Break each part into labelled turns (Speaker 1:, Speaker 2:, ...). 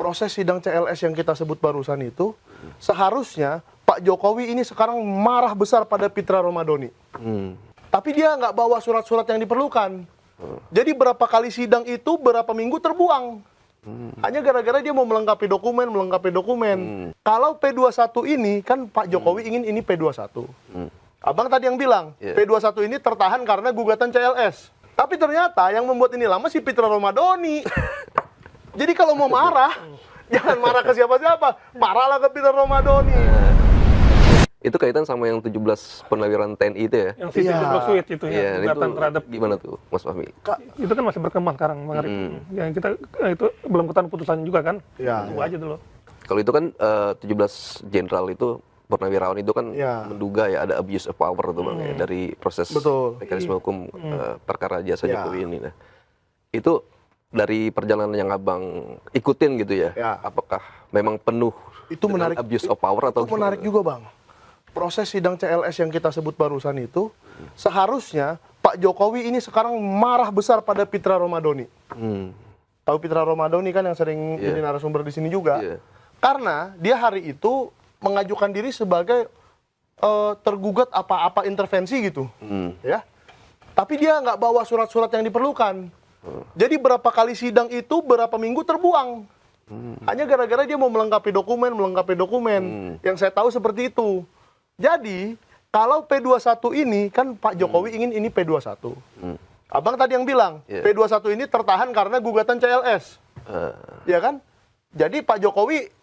Speaker 1: proses sidang CLS yang kita sebut barusan itu, seharusnya Pak Jokowi ini sekarang marah besar pada Pitra Romadhoni. Tapi dia nggak bawa surat-surat yang diperlukan. Jadi berapa kali sidang itu, berapa minggu terbuang. Hanya gara-gara dia mau melengkapi dokumen. Kalau P21 ini, kan Pak Jokowi ingin ini P21. Abang tadi yang bilang, P21 ini tertahan karena gugatan CLS. Tapi ternyata yang membuat ini lama si Pitra Romadhoni. Jadi kalau mau marah, jangan marah ke siapa-siapa. Marahlah ke Pitra Romadhoni.
Speaker 2: Itu kaitan sama yang 17 pernawiran TNI itu ya?
Speaker 3: Yang CC Suite itu ya, gugatan terhadap
Speaker 2: gimana tuh, Mas Fahmi?
Speaker 3: itu kan masih berkembang sekarang, Bang Arif. Yang kita itu belum ketahuan putusannya juga kan? Tunggu aja dulu.
Speaker 2: Kalau itu kan 17 jenderal itu purnawirawan itu kan menduga ya ada abuse of power tuh Bang ya, dari proses mekanisme hukum perkara jasa Jokowi ini. Nah, itu dari perjalanan yang Abang ikutin gitu ya, apakah memang penuh
Speaker 1: itu menarik
Speaker 2: abuse of power atau
Speaker 1: itu menarik juga Bang. Proses sidang CLS yang kita sebut barusan itu, seharusnya Pak Jokowi ini sekarang marah besar pada Pitra Romadhoni. Tahu Pitra Romadhoni kan yang sering jadi narasumber di sini juga. Karena dia hari itu mengajukan diri sebagai tergugat apa-apa intervensi gitu. Ya. Tapi dia nggak bawa surat-surat yang diperlukan. Jadi berapa kali sidang itu, berapa minggu terbuang. Hanya gara-gara dia mau melengkapi dokumen. Yang saya tahu seperti itu. Jadi, kalau P21 ini, kan Pak Jokowi ingin ini P21. Abang tadi yang bilang, P21 ini tertahan karena gugatan CLS. Ya kan? Jadi Pak Jokowi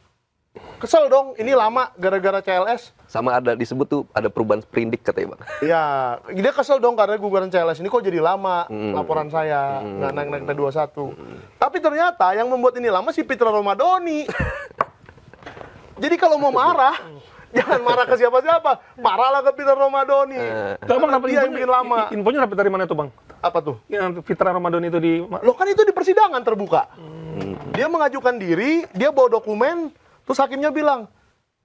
Speaker 1: kesel dong, ini lama gara-gara CLS.
Speaker 2: Sama ada disebut tuh, ada perubahan sprindik katanya Bang.
Speaker 1: Iya, dia kesel dong karena gugatan CLS ini kok jadi lama laporan saya, nggak naik-naik P21. Tapi ternyata yang membuat ini lama si Pitra Romadhoni. Jadi kalau mau marah, jangan marah ke siapa-siapa, marahlah ke Pitra Romadhoni.
Speaker 3: Bang,
Speaker 1: Dia yang bikin lama.
Speaker 3: Infonya dapat dari mana tuh Bang?
Speaker 1: Apa tuh?
Speaker 3: Yang Pitra Romadhoni itu di...
Speaker 1: Loh kan itu di persidangan terbuka. Dia mengajukan diri, dia bawa dokumen, terus hakimnya bilang,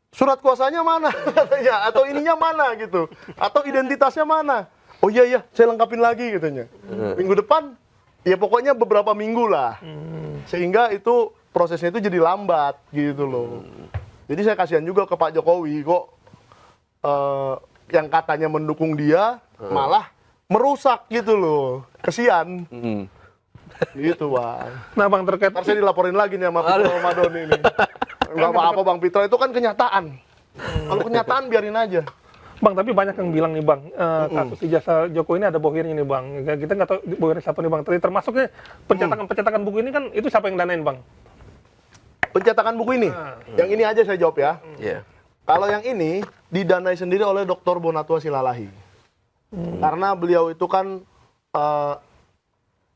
Speaker 1: surat kuasanya mana katanya, atau ininya mana gitu, atau identitasnya mana. Oh iya, saya lengkapin lagi katanya. Minggu depan, ya pokoknya beberapa minggu lah. Sehingga itu prosesnya itu jadi lambat gitu loh. Jadi saya kasihan juga ke Pak Jokowi kok yang katanya mendukung dia malah merusak gitu loh. Kesian. Gitu Bang.
Speaker 3: Nah Bang, terkait...
Speaker 1: Ntar saya dilaporin lagi nih sama Pitra Romadhoni ini. Enggak apa-apa Bang Pitra, itu kan kenyataan. Kalau kenyataan biarin aja.
Speaker 3: Bang, tapi banyak yang bilang nih Bang, kasus ijazah Jokowi ini ada bohirnya nih Bang. Kita nggak tahu bohirnya siapa nih Bang. Termasuknya pencetakan buku ini kan itu siapa yang danain Bang?
Speaker 1: Pencetakan buku ini? Yang ini aja saya jawab ya. Kalau yang ini didanai sendiri oleh Dr. Bonatua Silalahi. Karena beliau itu kan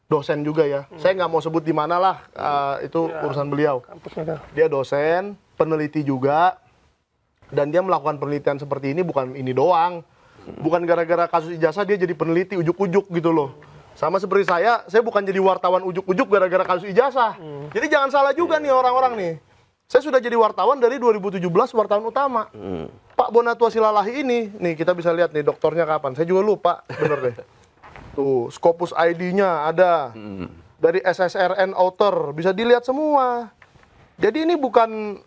Speaker 1: dosen juga ya. Saya nggak mau sebut di mana lah, itu urusan beliau. Dia dosen, peneliti juga, dan dia melakukan penelitian seperti ini bukan ini doang. Bukan gara-gara kasus ijazah dia jadi peneliti ujuk-ujuk gitu loh. Sama seperti saya bukan jadi wartawan ujuk-ujuk gara-gara kasus ijazah. Jadi jangan salah juga nih orang-orang nih. Saya sudah jadi wartawan dari 2017, wartawan utama. Pak Bonatua Silalahi ini, nih kita bisa lihat nih doktornya kapan. Saya juga lupa, bener deh. Tuh, Scopus ID-nya ada. Dari SSRN Author, bisa dilihat semua. Jadi ini bukan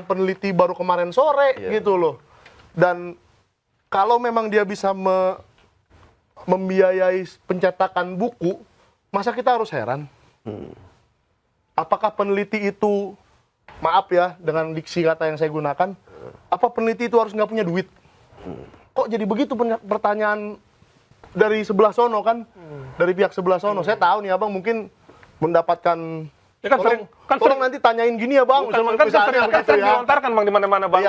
Speaker 1: peneliti baru kemarin sore gitu loh. Dan kalau memang dia bisa membiayai pencetakan buku, masa kita harus heran? Apakah peneliti itu, maaf ya dengan diksi kata yang saya gunakan, apa peneliti itu harus nggak punya duit? Kok jadi begitu pertanyaan dari sebelah sono kan? Dari pihak sebelah sono. Saya tahu nih Abang mungkin mendapatkan... Ya kan tolong nanti tanyain gini ya Bang.
Speaker 3: Kan sering dilontarkan Bang di mana-mana Bang.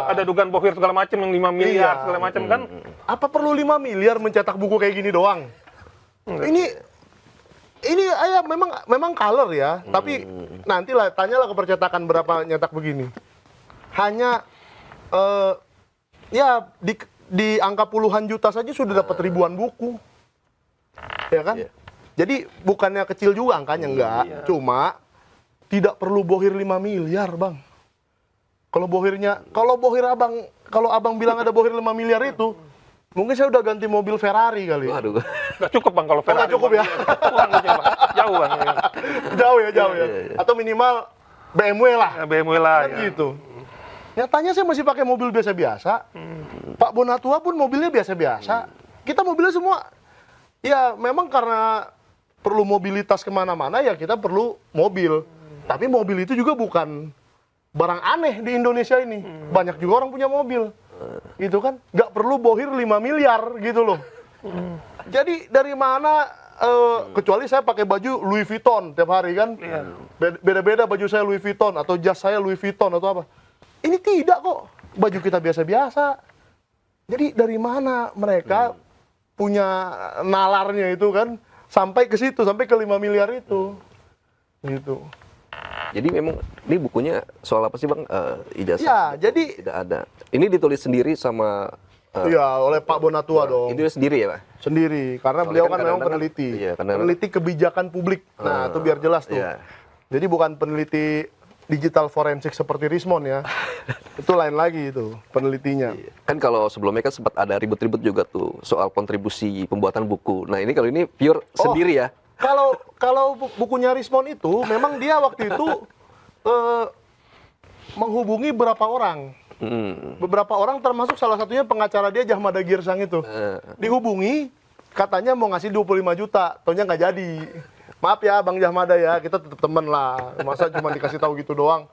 Speaker 3: Ada dugaan bohir segala macam yang 5 miliar segala macam kan.
Speaker 1: Apa perlu 5 miliar mencetak buku kayak gini doang? Ini ayah memang color ya, tapi nantilah tanyalah ke percetakan berapa nyetak begini. Hanya ya di angka puluhan juta saja sudah dapat ribuan buku. Ya kan? Jadi bukannya kecil juga angkanya, enggak. Cuma tidak perlu bohir 5 miliar, Bang. Kalau abang bilang ada bohir 5 miliar itu, mungkin saya udah ganti mobil Ferrari kali.
Speaker 2: Waduh.
Speaker 3: Nggak cukup Bang kalau Ferrari.
Speaker 1: Nggak cukup ya?
Speaker 3: Jauh Bang.
Speaker 1: Jauh ya. Atau minimal BMW lah.
Speaker 3: Ya, BMW lah.
Speaker 1: Kan gitu. Nyatanya saya masih pakai mobil biasa-biasa. Pak Bonatua pun mobilnya biasa-biasa. Kita mobilnya semua, ya memang karena perlu mobilitas kemana-mana ya kita perlu mobil. Tapi mobil itu juga bukan barang aneh di Indonesia ini. Banyak juga orang punya mobil. Gitu kan. Nggak perlu bohir 5 miliar gitu loh. Jadi dari mana, kecuali saya pakai baju Louis Vuitton tiap hari kan. Beda-beda baju saya Louis Vuitton atau jas saya Louis Vuitton atau apa. Ini tidak kok. Baju kita biasa-biasa. Jadi dari mana mereka punya nalarnya itu kan sampai ke situ, sampai ke 5 miliar itu. Gitu.
Speaker 2: Jadi memang ini bukunya soal apa sih Bang? Ijazah?
Speaker 1: Ya, jadi
Speaker 2: tidak ada. Ini ditulis sendiri sama
Speaker 1: iya, oleh Pak Bonatua dong.
Speaker 2: Itu sendiri ya, Pak?
Speaker 1: Sendiri, karena beliau kan memang peneliti.
Speaker 2: Iya,
Speaker 1: peneliti kebijakan publik. Nah, itu biar jelas tuh.
Speaker 2: Iya.
Speaker 1: Jadi bukan peneliti digital forensik seperti Rismon ya. Itu lain lagi itu penelitinya.
Speaker 2: Kan kalau sebelumnya kan sempat ada ribut-ribut juga tuh soal kontribusi pembuatan buku. Nah, ini kalau ini pure sendiri ya.
Speaker 1: Kalau bukunya Rismon itu memang dia waktu itu menghubungi beberapa orang. Beberapa orang termasuk salah satunya pengacara dia Jahmada Girsang itu. Dihubungi katanya mau ngasih 25 juta, taunya nggak jadi. Maaf ya Bang Jahmada ya, kita tetap teman lah. Masa cuma dikasih tahu gitu doang.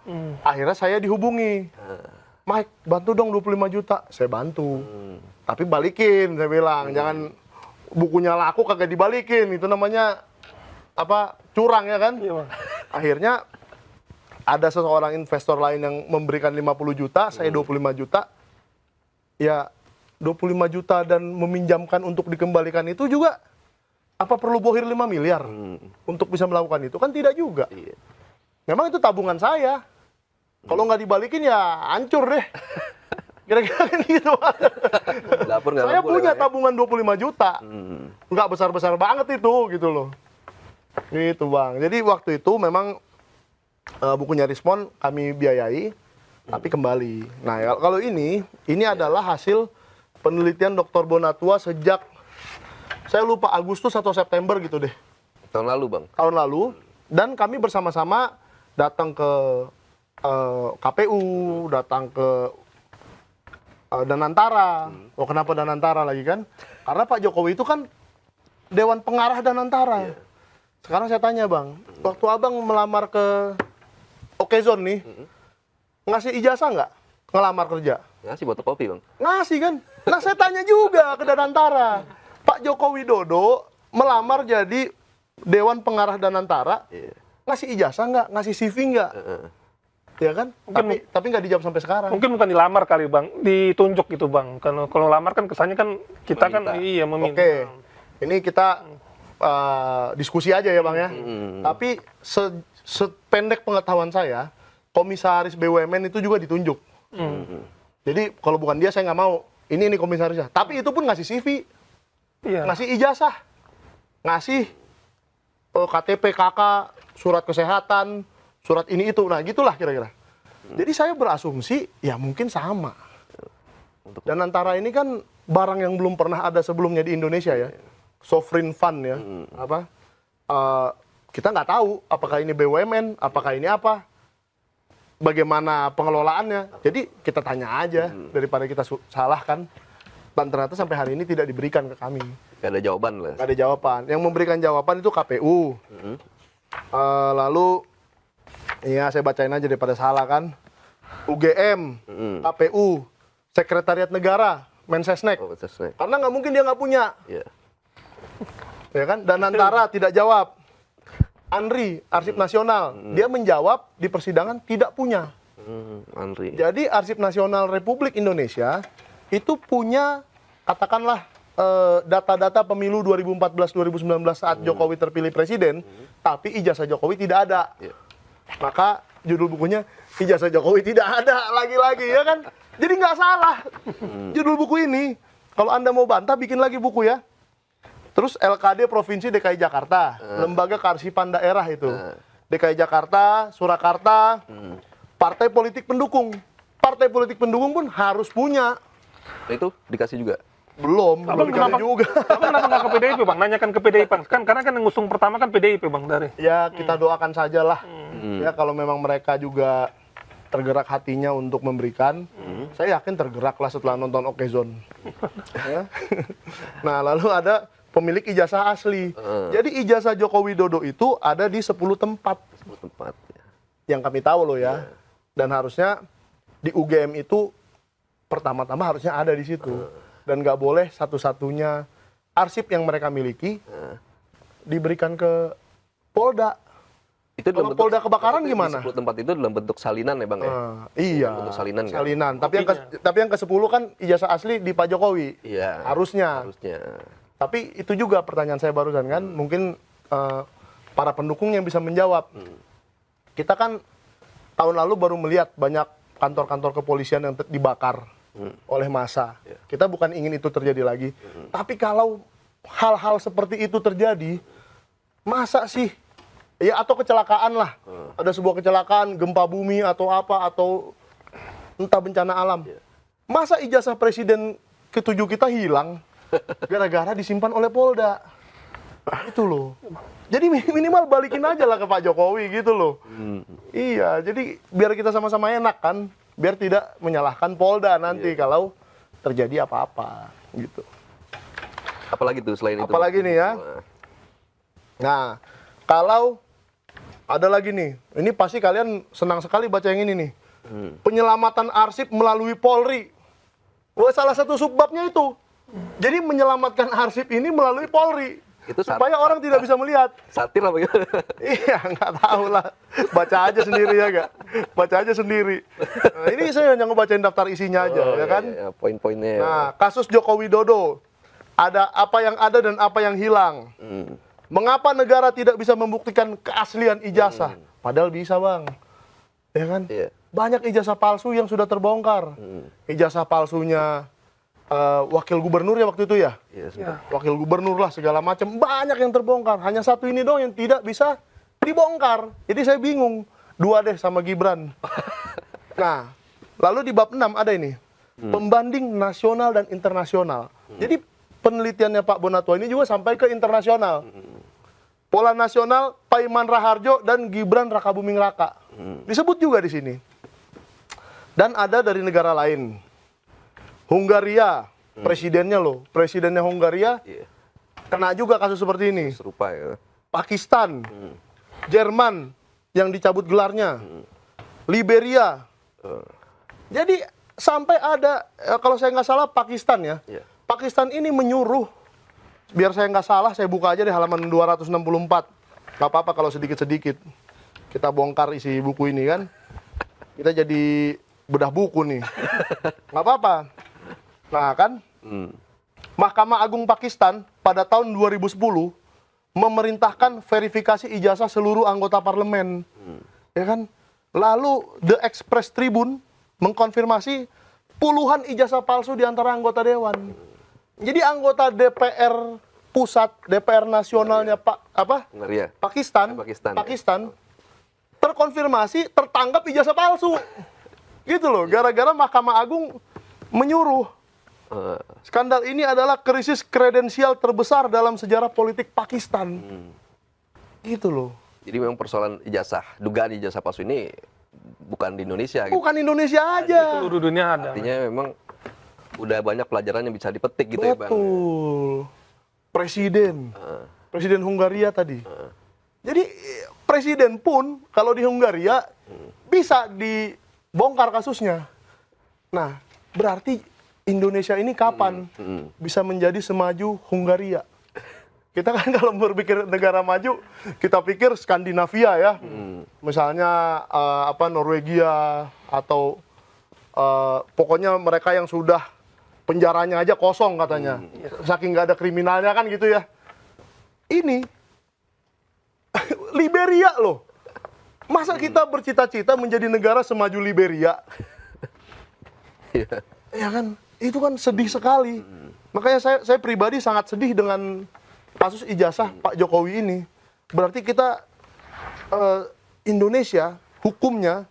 Speaker 1: Akhirnya saya dihubungi. Mike, bantu dong 25 juta. Saya bantu. Tapi balikin, saya bilang. Jangan bukunya laku kagak dibalikin. Itu namanya apa? Curang ya kan?
Speaker 3: Iya,
Speaker 1: Akhirnya ada seseorang investor lain yang memberikan 50 juta, saya 25 juta. Ya, 25 juta dan meminjamkan untuk dikembalikan itu juga apa perlu bohir 5 miliar untuk bisa melakukan itu? Kan tidak juga.
Speaker 2: Iya.
Speaker 1: Memang itu tabungan saya. Kalau nggak dibalikin ya hancur deh. Kira-kira kan gitu. Saya punya tabungan 25 juta. Nggak besar-besar banget itu gitu loh. Gitu Bang. Jadi waktu itu memang bukunya Rismon kami biayai, tapi kembali. Nah ya, kalau ini adalah hasil penelitian Dr. Bonatua sejak, saya lupa Agustus atau September gitu deh.
Speaker 2: Tahun lalu Bang?
Speaker 1: Tahun lalu. Dan kami bersama-sama datang ke KPU, datang ke Danantara. Oh kenapa Danantara lagi kan? Karena Pak Jokowi itu kan Dewan Pengarah Danantara. Sekarang saya tanya Bang, waktu Abang melamar ke Okezon nih, ngasih ijazah nggak ngelamar kerja?
Speaker 2: Ngasih fotokopi Bang?
Speaker 1: Ngasih kan? Nah saya tanya juga ke Danantara, Pak Joko Widodo melamar jadi Dewan Pengarah Danantara, ngasih ijazah nggak? Ngasih CV nggak? Ya kan? Tapi nggak dijawab sampai sekarang.
Speaker 3: Mungkin bukan dilamar kali Bang, ditunjuk gitu Bang. Kalau lamar kan kesannya kan kita meminta. Kan iya meminta.
Speaker 1: Oke, ini kita diskusi aja ya Bang ya. Tapi sependek pengetahuan saya, komisaris BUMN itu juga ditunjuk. Jadi kalau bukan dia saya nggak mau. Ini komisarisnya. Tapi itu pun ngasih CV, ngasih ijazah, ngasih KTP KK, surat kesehatan, surat ini itu. Nah gitulah kira-kira. Jadi saya berasumsi ya mungkin sama. Dan antara ini kan barang yang belum pernah ada sebelumnya di Indonesia ya. Sovereign fund ya, kita nggak tahu apakah ini BUMN, apakah ini apa, bagaimana pengelolaannya. Jadi kita tanya aja daripada kita salahkan. Dan ternyata sampai hari ini tidak diberikan ke kami.
Speaker 2: Gak ada jawaban lah.
Speaker 1: Gak ada jawaban. Yang memberikan jawaban itu KPU. Lalu, ya saya bacain aja daripada salah kan. UGM, KPU, Sekretariat Negara, Mensesnek. Karena nggak mungkin dia nggak punya. Ya kan? Danantara tidak jawab. Andri, Arsip Nasional, dia menjawab di persidangan tidak punya.
Speaker 2: Andri.
Speaker 1: Jadi Arsip Nasional Republik Indonesia itu punya katakanlah data-data pemilu 2014-2019 saat Jokowi terpilih presiden, tapi ijazah Jokowi tidak ada. Maka judul bukunya ijazah Jokowi tidak ada lagi-lagi ya kan? Jadi nggak salah judul buku ini. Kalau Anda mau bantah bikin lagi buku ya. Terus LKD Provinsi DKI Jakarta, Lembaga Kearsipan Daerah itu. DKI Jakarta, Surakarta, partai politik pendukung. Partai politik pendukung pun harus punya.
Speaker 2: Nah, itu dikasih juga?
Speaker 1: Belum
Speaker 3: kenapa
Speaker 1: juga.
Speaker 3: Abang kenapa nggak ke PDIP bang? Nanyakan ke PDIP bang. Karena kan yang ngusung pertama kan PDIP bang dari.
Speaker 1: Ya kita doakan sajalah. Ya kalau memang mereka juga tergerak hatinya untuk memberikan, saya yakin tergerak lah setelah nonton Okezone. Ya. Nah lalu ada pemilik ijazah asli. Jadi ijazah Joko Widodo itu ada di 10 tempat.
Speaker 2: 10 tempat.
Speaker 1: Yang kami tahu loh ya. Dan harusnya di UGM itu pertama-tama harusnya ada di situ. Dan nggak boleh satu-satunya arsip yang mereka miliki diberikan ke Polda.
Speaker 2: Itu
Speaker 1: Kalau Polda kebakaran gimana?
Speaker 2: 10 tempat itu dalam bentuk salinan ya bang ya?
Speaker 1: Iya,
Speaker 2: bentuk salinan, kan?
Speaker 1: salinan. Tapi yang ke-10 kan ijazah asli di Pak Jokowi.
Speaker 2: Iya.
Speaker 1: Harusnya. Tapi itu juga pertanyaan saya barusan kan, mungkin para pendukung yang bisa menjawab. Kita kan tahun lalu baru melihat banyak kantor-kantor kepolisian yang dibakar oleh massa. Kita bukan ingin itu terjadi lagi. Tapi kalau hal-hal seperti itu terjadi, masa sih? Ya atau kecelakaan lah. Ada sebuah kecelakaan, gempa bumi atau apa, atau entah bencana alam. Masa ijazah presiden ke-7 kita hilang gara-gara disimpan oleh Polda? Itu loh. Jadi minimal balikin aja lah ke Pak Jokowi gitu loh. Iya, jadi biar kita sama-sama enak kan. Biar tidak menyalahkan Polda nanti kalau terjadi apa-apa gitu.
Speaker 2: Apalagi tuh selain itu?
Speaker 1: Apalagi nih ya. Nah, kalau ada lagi nih, ini pasti kalian senang sekali baca yang ini nih. Penyelamatan arsip melalui Polri. Wah, salah satu subbabnya itu. Jadi menyelamatkan arsip ini melalui Polri. Itu supaya orang tidak bisa melihat.
Speaker 2: Satir apa gimana?
Speaker 1: Iya, nggak tahu lah. Baca aja sendiri ya, Kak. Baca aja sendiri. Nah, ini saya hanya ngebacain daftar isinya aja, ya kan?
Speaker 2: Iya, poin-poinnya.
Speaker 1: Nah, kasus Joko Widodo. Ada apa yang ada dan apa yang hilang. Mengapa negara tidak bisa membuktikan keaslian ijazah? Padahal bisa, Bang. Ya kan?
Speaker 2: Iya.
Speaker 1: Banyak ijazah palsu yang sudah terbongkar. Ijazah palsunya wakil gubernur ya waktu itu ya?
Speaker 2: Iya,
Speaker 1: wakil gubernur lah segala macam. Banyak yang terbongkar. Hanya satu ini dong yang tidak bisa dibongkar. Jadi saya bingung. 2 deh sama Gibran. Nah, lalu di bab 6 ada ini. Pembanding nasional dan internasional. Jadi penelitiannya Pak Bonatwa ini juga sampai ke internasional. Pola nasional Paiman Raharjo dan Gibran Rakabuming Raka. Disebut juga di sini. Dan ada dari negara lain. Hungaria, presidennya loh. Presidennya Hungaria kena juga kasus seperti ini.
Speaker 2: Serupa ya.
Speaker 1: Pakistan, Jerman yang dicabut gelarnya. Liberia. Jadi sampai ada, kalau saya nggak salah Pakistan ya. Pakistan ini menyuruh, biar saya nggak salah, saya buka aja di halaman 264. Nggak apa-apa kalau sedikit-sedikit. Kita bongkar isi buku ini kan. Kita jadi bedah buku nih. Nggak apa-apa. Nah kan, Mahkamah Agung Pakistan pada tahun 2010 memerintahkan verifikasi ijazah seluruh anggota parlemen. Ya kan? Lalu The Express Tribune mengkonfirmasi puluhan ijazah palsu di antara anggota dewan. Jadi anggota DPR pusat, DPR nasionalnya Pakistan terkonfirmasi tertangkap ijazah palsu. Gitu loh, gara-gara Mahkamah Agung menyuruh. Skandal ini adalah krisis kredensial terbesar dalam sejarah politik Pakistan. Gitu loh.
Speaker 2: Jadi memang persoalan ijazah, dugaan ijazah palsu ini bukan di Indonesia.
Speaker 1: Bukan Indonesia aja.
Speaker 3: Seluruh dunia ada.
Speaker 2: Artinya memang udah banyak pelajaran yang bisa dipetik gitu.
Speaker 1: Betul.
Speaker 2: Ya Bang.
Speaker 1: Presiden Hungaria tadi. Jadi presiden pun kalau di Hungaria bisa dibongkar kasusnya. Nah, berarti Indonesia ini kapan bisa menjadi semaju Hungaria? Kita kan kalau berpikir negara maju, kita pikir Skandinavia ya. Misalnya Norwegia atau pokoknya mereka yang sudah penjaranya aja kosong katanya. Saking nggak ada kriminalnya kan gitu ya. Ini Liberia loh. Masa kita bercita-cita menjadi negara semaju Liberia? Ya kan? Itu kan sedih sekali. Makanya saya pribadi sangat sedih dengan kasus ijazah Pak Jokowi ini. Berarti kita Indonesia hukumnya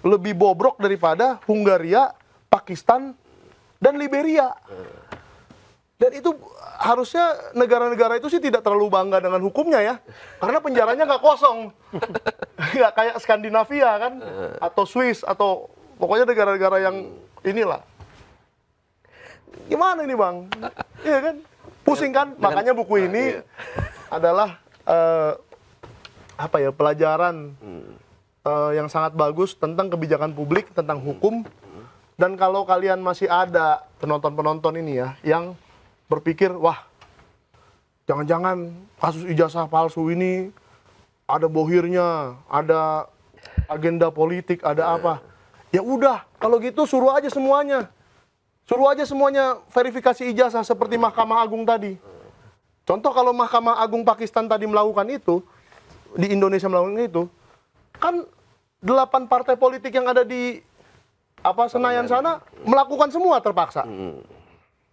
Speaker 1: lebih bobrok daripada Hungaria, Pakistan, dan Liberia. Dan itu harusnya negara-negara itu sih tidak terlalu bangga dengan hukumnya ya. Karena penjaranya nggak kosong. Nggak kayak Skandinavia kan. Atau Swiss, atau pokoknya negara-negara yang inilah. Gimana ini Bang? Iya kan? Pusing kan? Makanya buku ini adalah pelajaran yang sangat bagus tentang kebijakan publik, tentang hukum. Dan kalau kalian masih ada penonton-penonton ini ya, yang berpikir, wah, jangan-jangan kasus ijazah palsu ini ada bohirnya, ada agenda politik, ada apa. Ya udah, kalau gitu suruh aja semuanya. Suruh aja semuanya verifikasi ijazah seperti Mahkamah Agung tadi. Contoh kalau Mahkamah Agung Pakistan tadi melakukan itu, di Indonesia melakukan itu, kan 8 partai politik yang ada di Senayan sana melakukan semua terpaksa.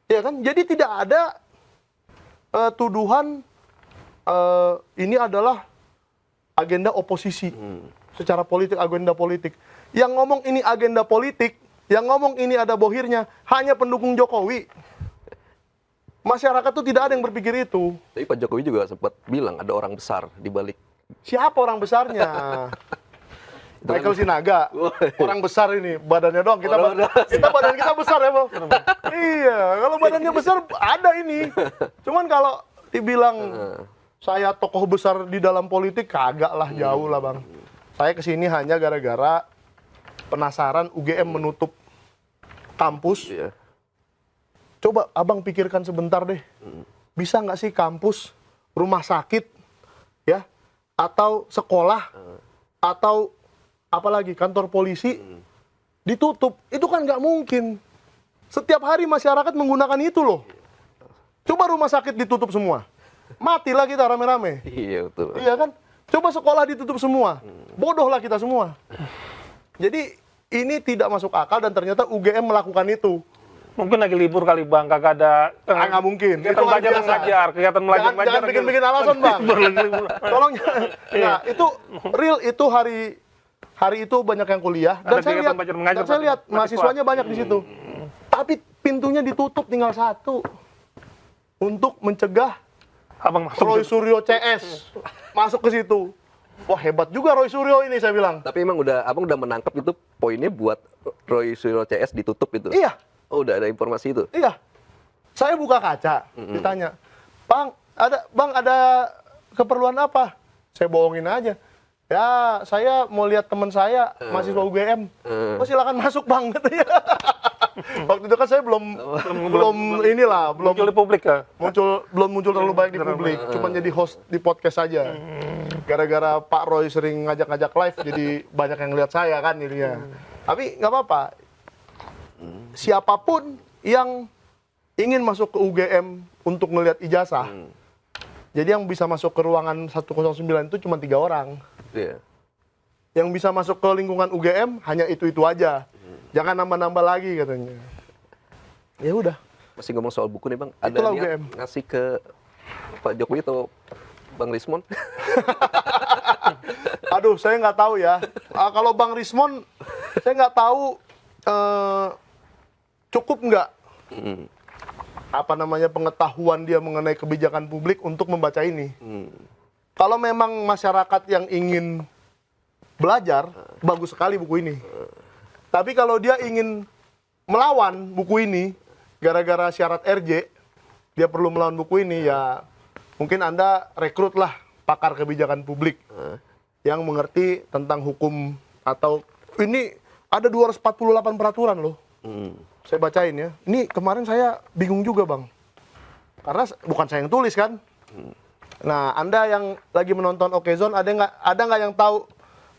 Speaker 1: Ya kan? Jadi tidak ada tuduhan ini adalah agenda oposisi. Secara politik, agenda politik. Yang ngomong ini agenda politik, yang ngomong ini ada bohirnya, hanya pendukung Jokowi. Masyarakat tuh tidak ada yang berpikir itu.
Speaker 2: Tapi Pak Jokowi juga sempat bilang ada orang besar di balik.
Speaker 1: Siapa orang besarnya? Michael Sinaga, orang besar ini, badannya doang. Kita badan kita besar ya, Bang. Iya, kalau badannya besar ada ini. Cuman kalau dibilang saya tokoh besar di dalam politik, kagak lah, jauh lah Bang. Saya kesini hanya gara-gara penasaran UGM menutup kampus. Coba Abang pikirkan sebentar deh, bisa nggak sih kampus, rumah sakit, ya, atau sekolah, atau apalagi kantor polisi ditutup? Itu kan nggak mungkin. Setiap hari masyarakat menggunakan itu loh. Coba rumah sakit ditutup semua, matilah kita rame-rame.
Speaker 2: Iya betul.
Speaker 1: Iya kan? Coba sekolah ditutup semua, bodohlah kita semua. Jadi ini tidak masuk akal dan ternyata UGM melakukan itu.
Speaker 3: Mungkin lagi libur kali Bang, kagak ada.
Speaker 1: Nggak mungkin.
Speaker 3: Kegiatan belajar mengajar, kegiatan belajar mengajar.
Speaker 1: Jangan bikin-bikin alasan Bang. Tolong. Nah, itu real, itu hari itu banyak yang kuliah dan saya lihat mahasiswanya banyak di situ. Tapi pintunya ditutup tinggal satu untuk mencegah
Speaker 3: Abang masuk
Speaker 1: Roy Suryo CS masuk ke situ. Wah, hebat juga Roy Suryo ini, saya bilang.
Speaker 2: Tapi emang Abang udah menangkap itu poinnya buat Roy Suryo CS ditutup itu.
Speaker 1: Iya.
Speaker 2: Oh, udah ada informasi itu.
Speaker 1: Iya. Saya buka kaca, ditanya, Bang, ada keperluan apa? Saya bohongin aja. Ya, saya mau lihat teman saya, mahasiswa UGM. Oh, silakan masuk Bang, katanya. Waktu itu kan saya belum
Speaker 3: muncul di publik ya.
Speaker 1: Belum muncul terlalu banyak di publik, cuma jadi host di podcast saja. Gara-gara Pak Roy sering ngajak-ngajak live, jadi banyak yang lihat saya kan jadinya. Tapi nggak apa-apa. Siapapun yang ingin masuk ke UGM untuk melihat ijazah, jadi yang bisa masuk ke ruangan 109 itu cuma 3 orang.
Speaker 2: Iya.
Speaker 1: Yang bisa masuk ke lingkungan UGM hanya itu aja. Jangan nambah-nambah lagi katanya. Ya udah.
Speaker 2: Masih ngomong soal buku nih Bang, ada
Speaker 1: Itulah
Speaker 2: niat
Speaker 1: UGM.
Speaker 2: ngasih ke Pak Jokowi atau Bang Rismon?
Speaker 1: Aduh, saya nggak tahu ya. Kalau Bang Rismon, saya nggak tahu cukup nggak pengetahuan dia mengenai kebijakan publik untuk membaca ini. Kalau memang masyarakat yang ingin belajar, bagus sekali buku ini. Tapi kalau dia ingin melawan buku ini, gara-gara syarat RJ, dia perlu melawan buku ini, ya mungkin Anda rekrutlah pakar kebijakan publik yang mengerti tentang hukum, atau ini ada 248 peraturan loh. Saya bacain ya. Ini kemarin saya bingung juga Bang. Karena bukan saya yang tulis kan. Nah, Anda yang lagi menonton Okezone, ada nggak yang tahu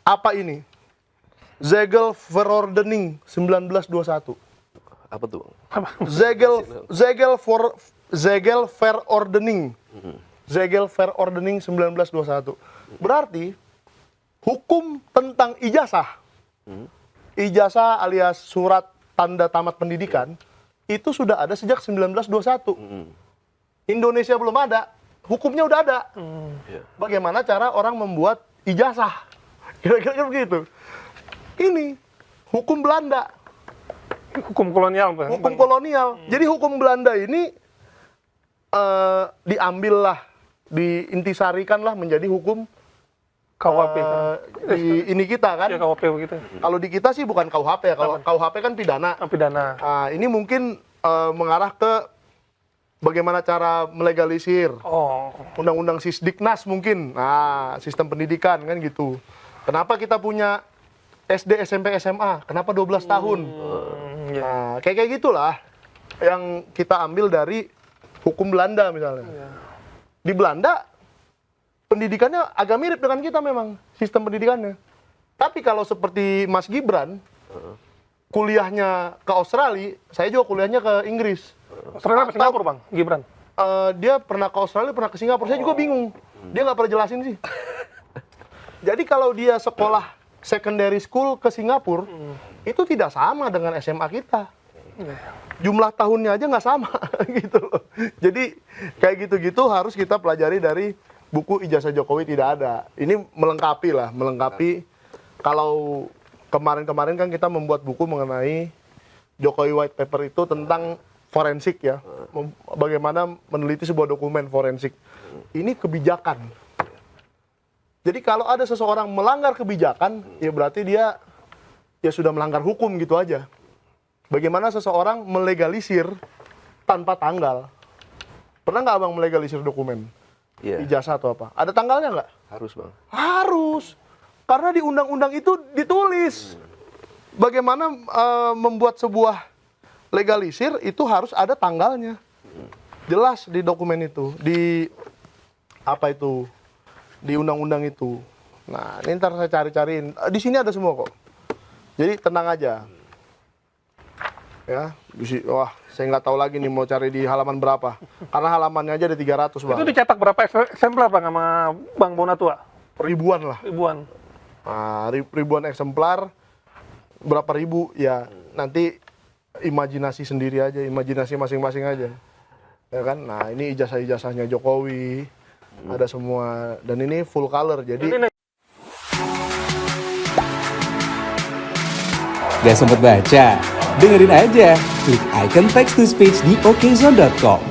Speaker 1: apa ini? Zegel Verordening 1921.
Speaker 2: Apa tuh?
Speaker 1: Zegel Verordening. Zegel Verordening 1921. Berarti hukum tentang ijazah. Ijazah alias surat tanda tamat pendidikan itu sudah ada sejak 1921. Indonesia belum ada, hukumnya udah ada. Bagaimana cara orang membuat ijazah? Kira-kira begitu. Ini hukum Belanda.
Speaker 3: Hukum kolonial, Bang.
Speaker 1: Hukum kolonial. Jadi hukum Belanda ini diambillah, diintisarikanlah menjadi hukum
Speaker 3: KUHP
Speaker 1: di ini kita kan.
Speaker 3: Ya KUHP begitu.
Speaker 1: Kalau di kita sih bukan KUHP ya. Kalau KUHP kan pidana.
Speaker 3: Pidana.
Speaker 1: Nah, ini mungkin mengarah ke bagaimana cara melegalisir. Undang-undang Sisdiknas mungkin. Nah, sistem pendidikan kan gitu. Kenapa kita punya SD, SMP, SMA? Kenapa 12 tahun? Nah, kayak gitulah yang kita ambil dari hukum Belanda misalnya. Di Belanda pendidikannya agak mirip dengan kita memang, sistem pendidikannya. Tapi kalau seperti Mas Gibran, kuliahnya ke Australia, saya juga kuliahnya ke Inggris.
Speaker 3: Australia ke Singapura, Bang, Gibran?
Speaker 1: Dia pernah ke Australia, pernah ke Singapura. Saya juga bingung. Dia nggak pernah jelasin sih. Jadi kalau dia sekolah secondary school ke Singapura, itu tidak sama dengan SMA kita. Jumlah tahunnya aja nggak sama gitu loh. Jadi kayak gitu-gitu harus kita pelajari dari buku Ijazah Jokowi tidak ada. Ini melengkapi lah, melengkapi. Kalau kemarin-kemarin kan kita membuat buku mengenai Jokowi White Paper itu tentang forensik ya. Bagaimana meneliti sebuah dokumen forensik. Ini kebijakan. Jadi kalau ada seseorang melanggar kebijakan, ya berarti dia ya sudah melanggar hukum gitu aja. Bagaimana seseorang melegalisir tanpa tanggal? Pernah nggak abang melegalisir dokumen? Ijazah atau apa? Ada tanggalnya nggak?
Speaker 2: Harus, Bang.
Speaker 1: Harus. Karena di undang-undang itu ditulis. Bagaimana membuat sebuah legalisir itu harus ada tanggalnya. Jelas di dokumen itu. Di apa itu? Di undang-undang itu. Nah, ini ntar saya cari-cariin. Di sini ada semua kok. Jadi tenang aja. Ya, wah, saya nggak tahu lagi nih mau cari di halaman berapa. Karena halamannya aja ada 300, Bang.
Speaker 3: Itu dicetak berapa eksemplar, Bang, sama Bang Bonatua?
Speaker 1: Ribuan lah.
Speaker 3: Ribuan.
Speaker 1: Nah, ribuan eksemplar, berapa ribu, ya nanti imajinasi sendiri aja, imajinasi masing-masing aja. Ya kan? Nah, ini ijazah-ijazahnya Jokowi, ada semua. Dan ini full color, jadi...
Speaker 4: Gak sempet baca? Dengerin aja, klik icon text to speech di okezone.com.